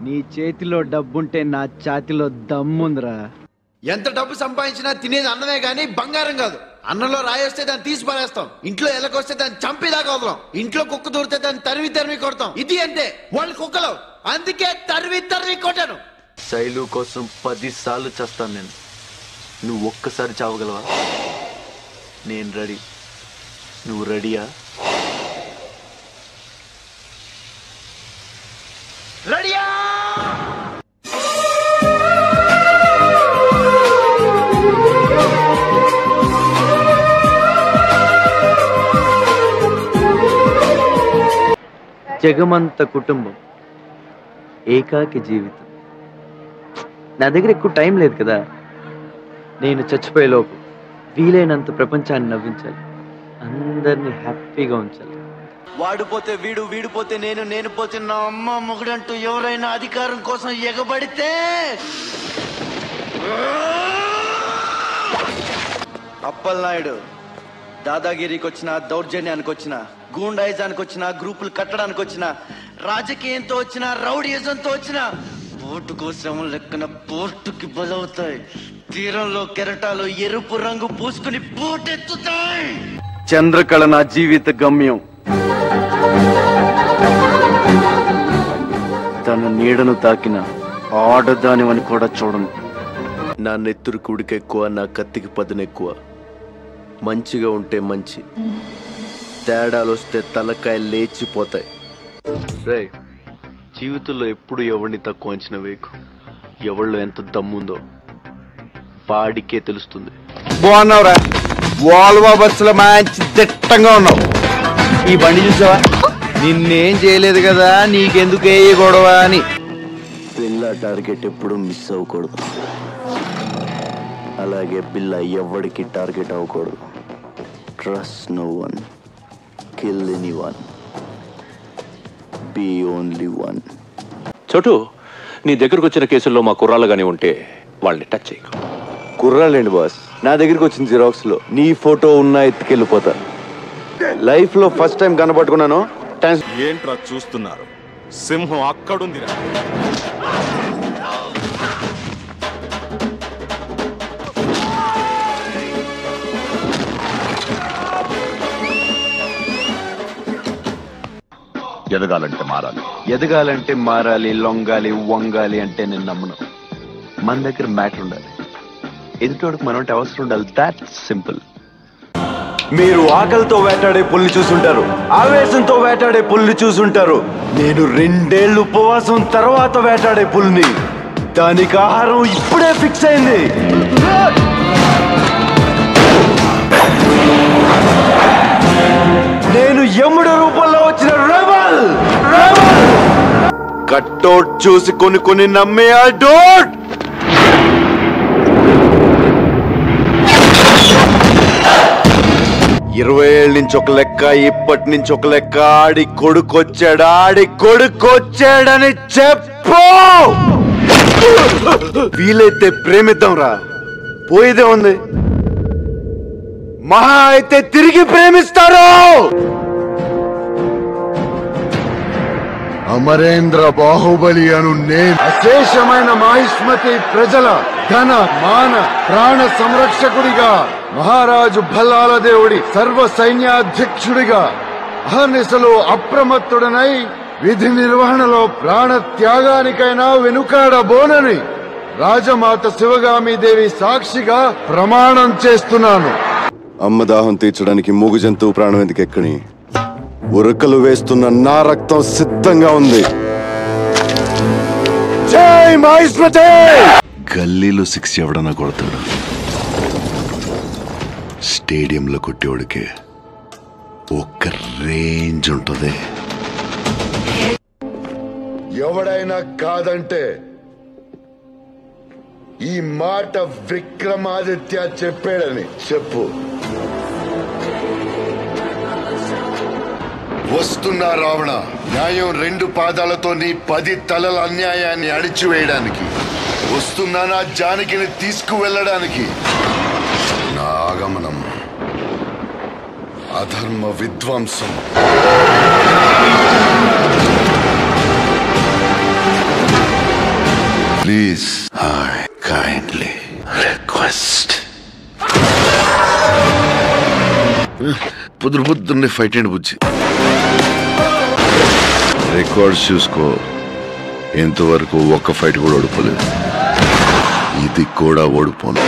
నీ చేతిలో డబ్బుంటే నా ఛాతిలో దమ్ముందిరా. ఎంత డబ్బు సంపాదించినా తినేది అన్నమే గానీ బంగారం కాదు. అన్నంలో రాయేస్తే దాన్ని తీసి పారేస్తాం, ఇంట్లో ఎలకొస్తే దాన్ని చంపేదాకా వదలం, ఇంట్లో కుక్క దూరితే దాన్ని తరివి తరివి కొడతాం. ఇది అంటే వాళ్ళు కుక్కలు, అందుకే తరివి తరివి కొట్టాను. శైలు కోసం 10 సార్లు చేస్తాను నేను. నువ్వు ఒక్కసారి చావగలవా? నేను రెడీ. నువ్వు రెడీయా? రెడీయా? జగమంత కుటుంబం, ఏకాకి జీవితం. నా దగ్గర ఎక్కువ టైం లేదు కదా. నేను చచ్చిపోయేలోపు వీలైనంత ప్రపంచాన్ని నవ్వించాలి, అందరినీ హ్యాపీగా ఉంచాలి. వాడిపోతే వీడు, వీడిపోతే నేను, నేను పోతే నా అమ్మ మొగుడంటూ ఎవరైనా అధికారం కోసం ఎగబడితే అప్పలనాయుడు దాదాగిరికి వచ్చిన, దౌర్జన్యానికి వచ్చిన, గూండాయిజానికి వచ్చిన, గ్రూపులు కట్టడానికి వచ్చిన, రాజకీయంతో వచ్చిన, రౌడీయిజంతో వచ్చిన, పోటుకు శ్రమం లెక్కన పోర్టుకి బలవుతాయి. తీరంలో కెరటాలు ఎరుపు రంగు పూసుకుని పోటెత్తుతాయి. చంద్రకళ నా జీవిత గమ్యం. తన నీడను తాకిన ఆడదానివని కూడా చూడను. నా నెత్తురు కుడికి ఎక్కువ, నా కత్తికి పదునెక్కువ. మంచిగా ఉంటే మంచి, తేడాలు వస్తే తలకాయ లేచిపోతాయి. రే, జీవితంలో ఎప్పుడు ఎవరిని తక్కువ అంచనా వేయకు. ఎవరిలో ఎంత దమ్ముందో వాడికే తెలుస్తుంది. బాగున్నావురా, వాల్వో బస్సులో మంచి దిట్టంగా ఉన్నావు. ఈ బండి చూసావా? నిన్నేం చేయలేదు కదా, నీకెందుకు ఏ గొడవ అని. పిల్ల టార్గెట్ ఎప్పుడు మిస్ అవ్వకూడదు, అలాగే పిల్ల ఎవరికి టార్గెట్ అవ్వకూడదు. Trust no one, kill anyone, be only one. చోటు, నీ దగ్గరకు వచ్చిన కేసుల్లో మా కుర్రాళ్ళు గానీ ఉంటే వాళ్ళని టచ్ చేయకు. కుర్రాలేండి బాస్, నా దగ్గరికి వచ్చిన జిరాక్స్ లో నీ ఫోటో ఉన్నా ఎత్తుకెళ్ళిపోతా. లైఫ్ లో ఫస్ట్ టైం కనబట్టుకున్నాను. ఏంట్రా చూస్తున్నారు? సింహం అక్కడుందిరా. ఎదగాలంటే మారాలి. ఎదగాలంటే మారాలి, లొంగాలి, వంగాలి అంటే నేను నమ్మను. మన దగ్గర మ్యాటర్ ఉండాలి, ఎదుటోడికి మనం అవసరం ఉండాలి. That simple. మీరు ఆకలితో వేటాడే పుల్లి చూసుంటారు, ఆవేశంతో వేటాడే పుల్లి చూసుంటారు. నేను 2 ఏళ్ళు ఉపవాసం తర్వాత వేటాడే పుల్ని. దానికి ఆహారం ఇప్పుడే ఫిక్స్ అయింది. నేను యముడు రూపంలో వచ్చిన రెబల్. కట్టౌట్ చూసి కొన్ని నమ్మే ఆ డోట్. ఇరవై ఏళ్ళ నుంచి ఒక లెక్క, ఇప్పటి నుంచి ఒక లెక్క. ఆడి కొడుకొచ్చాడని చెప్పు. వీలైతే ప్రేమిద్దాం రా, పోయేదే ఉంది. మహా అయితే తిరిగి ప్రేమిస్తారు. అమరేంద్ర బాహుబలి అను నేను అశేషమైన మహిష్మతి ప్రజల ధన మాన ప్రాణ సంరక్షకుడిగా, మహారాజు భల్లాల దేవుడి సర్వ సైన్యాధ్యక్షుడిగా అహర్నిశలో అప్రమత్తుడనై విధి నిర్వహణలో ప్రాణ త్యాగానికైనా వెనుకాడబోనని రాజమాత శివగామి దేవి సాక్షిగా ప్రమాణం చేస్తున్నాను. అమ్మదాహం తీర్చడానికి మూగు జంతువు ప్రాణం ఎందుకెక్కని? ఉరకలు వేస్తున్న నా రక్తం సిద్ధంగా ఉంది. జై మహిష్మతి! గల్లీలో 6 ఎవడన్నా కొడతాడు, స్టేడియంలో కొట్టేవాడికే ఒక్క రేంజ్ ఉంటుంది. ఎవడైనా కాదంటే ఈ మాట విక్రమాదిత్య చెప్పాడని చెప్పు. వస్తున్నా రావణ, న్యాయం 2 పాదాలతో నీ 10 తలల అన్యాయాన్ని అణిచివేయడానికి వస్తున్నా. నా జానకిని తీసుకువెళ్ళడానికి. నా ఆగమనం అధర్మ విధ్వంసం. Please I kindly request. పొద్దున్నే ఫైట్ అండి బుజ్జి. రికార్డ్స్ చూసుకో, ఇంతవరకు ఒక్క ఫైట్ కూడా ఓడిపోలేదు. ఇది కూడా ఓడిపోను.